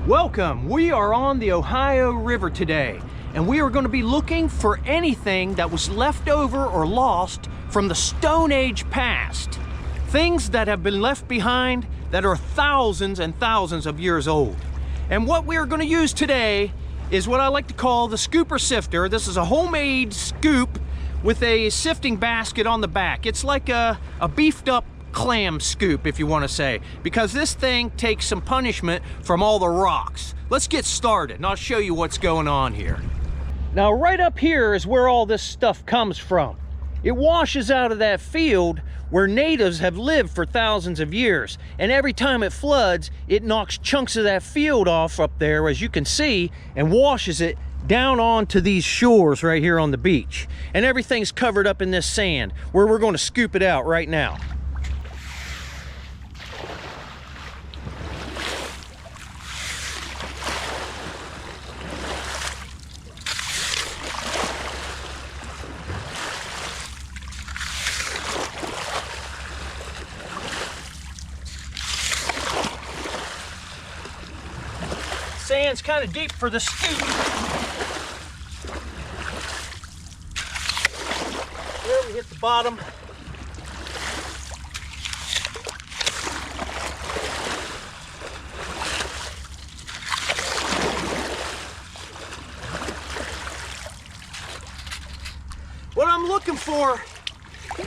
Welcome. We are on the Ohio River today, and we are going to be looking for anything that was left over or lost from the Stone Age past. Things that have been left behind that are thousands and thousands of years old. And what we are going to use today is what I like to call the scooper sifter. This is a homemade scoop with a sifting basket on the back. It's like a beefed up clam scoop, if you want to say, because this thing takes some punishment from all the rocks. Let's get started and I'll show you what's going on here. Now right up here is where all this stuff comes from. It washes out of that field where natives have lived for thousands of years, and every time it floods it knocks chunks of that field off up there, as you can see, and washes it down onto these shores right here on the beach, and everything's covered up in this sand where we're going to scoop it out right now. Sand's kind of deep for the scoop. There, we hit the bottom. What I'm looking for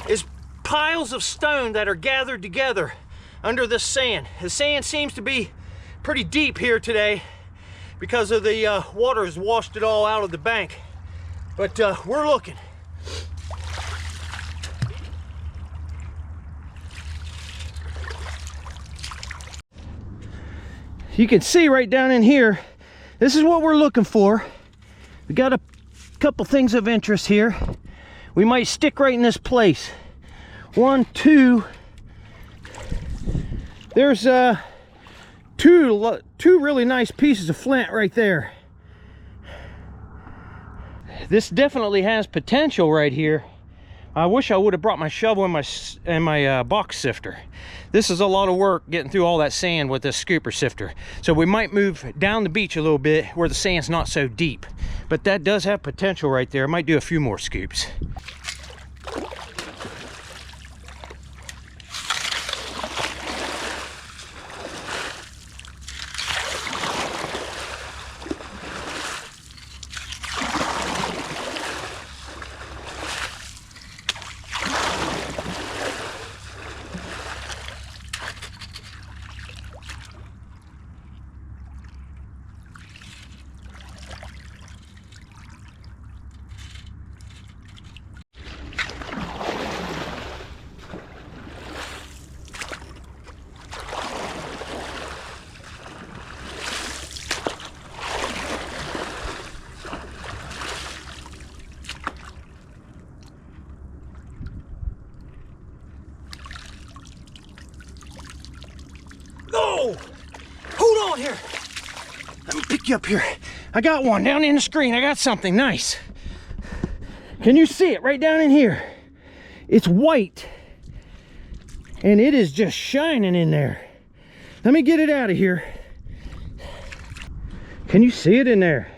is piles of stone that are gathered together under this sand. The sand seems to be pretty deep here today, because of the water has washed it all out of the bank. But we're looking. You can see right down in here, this is what we're looking for. We got a couple things of interest here. We might stick right in this place. One, two. There's two really nice pieces of flint right there. This definitely has potential right here. I wish I would have brought my shovel and my box sifter. This is a lot of work getting through all that sand with this scooper sifter. So we might move down the beach a little bit where the sand's not so deep. But that does have potential right there. I might do a few more scoops. Oh, hold on here. Let me pick you up here. I got one down in the screen. I got something nice. Can you see it right down in here? It's white and it is just shining in there. Let me get it out of here. Can you see it in there?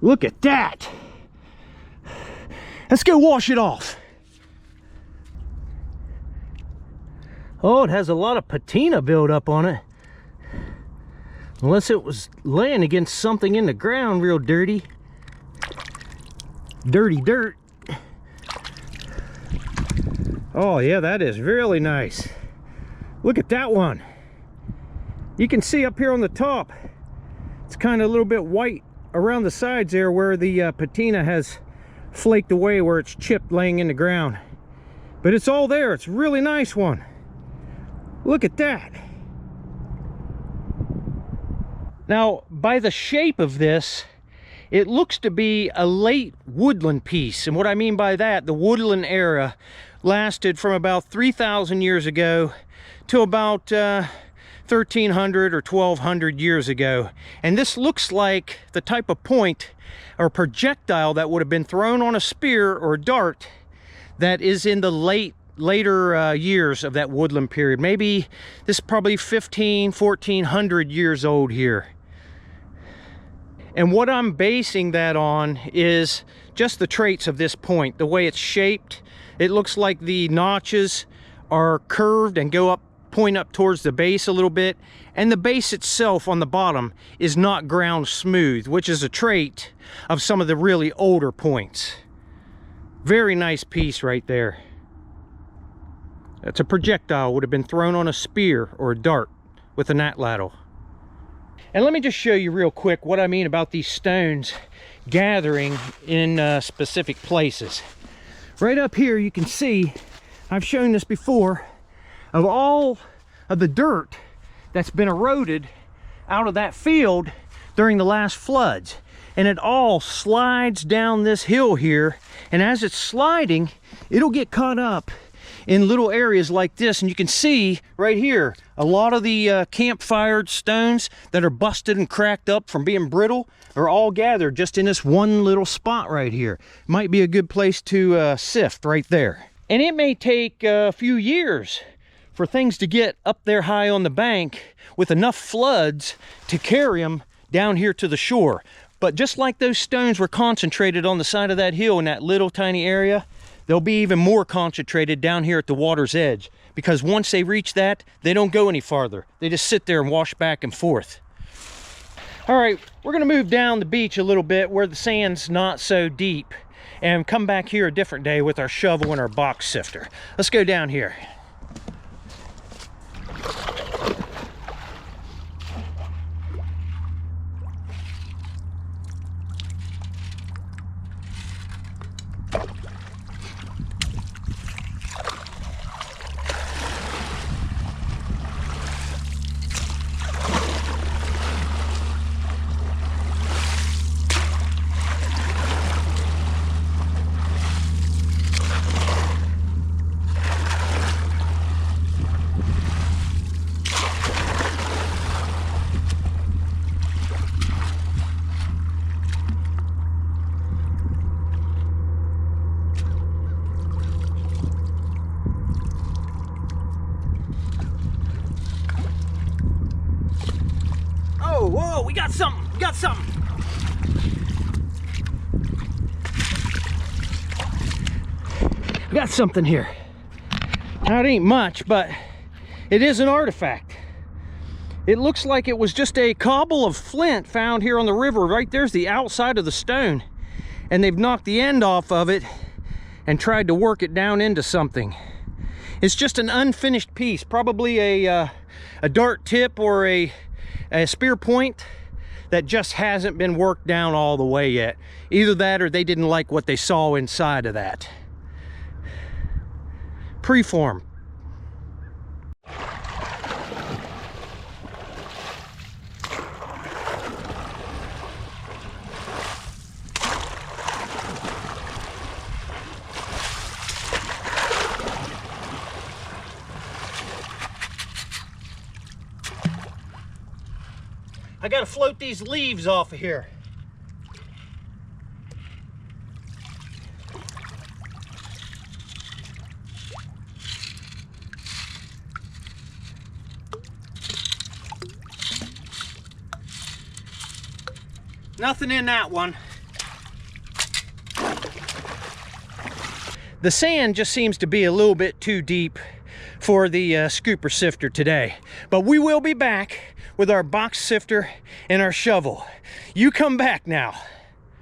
Look at that. Let's go wash it off. Oh, it has a lot of patina built up on it. Unless it was laying against something in the ground real dirty. Dirty dirt. Oh yeah, that is really nice. Look at that one. You can see up here on the top, it's kind of a little bit white around the sides there where the patina has flaked away, where it's chipped laying in the ground. But it's all there. It's a really nice one. Look at that. Now, by the shape of this, it looks to be a late woodland piece. And what I mean by that, the woodland era lasted from about 3,000 years ago to about 1,300 or 1,200 years ago. And this looks like the type of point or projectile that would have been thrown on a spear or a dart that is in the later years of that woodland period. Maybe this is probably 1,400 years old here. And what I'm basing that on is just the traits of this point, the way it's shaped. It looks like the notches are curved and go up, point up towards the base a little bit, and the base itself on the bottom is not ground smooth, which is a trait of some of the really older points. Very nice piece right there. That's a projectile, would have been thrown on a spear or a dart with an atlatl. And let me just show you real quick what I mean about these stones gathering in specific places. Right up here you can see, I've shown this before, of all of the dirt that's been eroded out of that field during the last floods. And it all slides down this hill here, and as it's sliding, it'll get caught up in little areas like this. And you can see right here, a lot of the campfired stones that are busted and cracked up from being brittle are all gathered just in this one little spot right here. Might be a good place to sift right there. And it may take a few years for things to get up there high on the bank with enough floods to carry them down here to the shore. But just like those stones were concentrated on the side of that hill in that little tiny area, they'll be even more concentrated down here at the water's edge, because once they reach that, they don't go any farther. They just sit there and wash back and forth. All right, we're gonna move down the beach a little bit where the sand's not so deep and come back here a different day with our shovel and our box sifter. Let's go down here. Whoa, we got something, we got something. We got something here. Now it ain't much, but it is an artifact. It looks like it was just a cobble of flint found here on the river. Right there's the outside of the stone, and they've knocked the end off of it and tried to work it down into something. It's just an unfinished piece, probably a dart tip or a spear point that just hasn't been worked down all the way yet. Either that or they didn't like what they saw inside of that. Preform. I gotta float these leaves off of here. Nothing in that one. The sand just seems to be a little bit too deep for the scooper sifter today, but we will be back with our box sifter and our shovel. You come back now.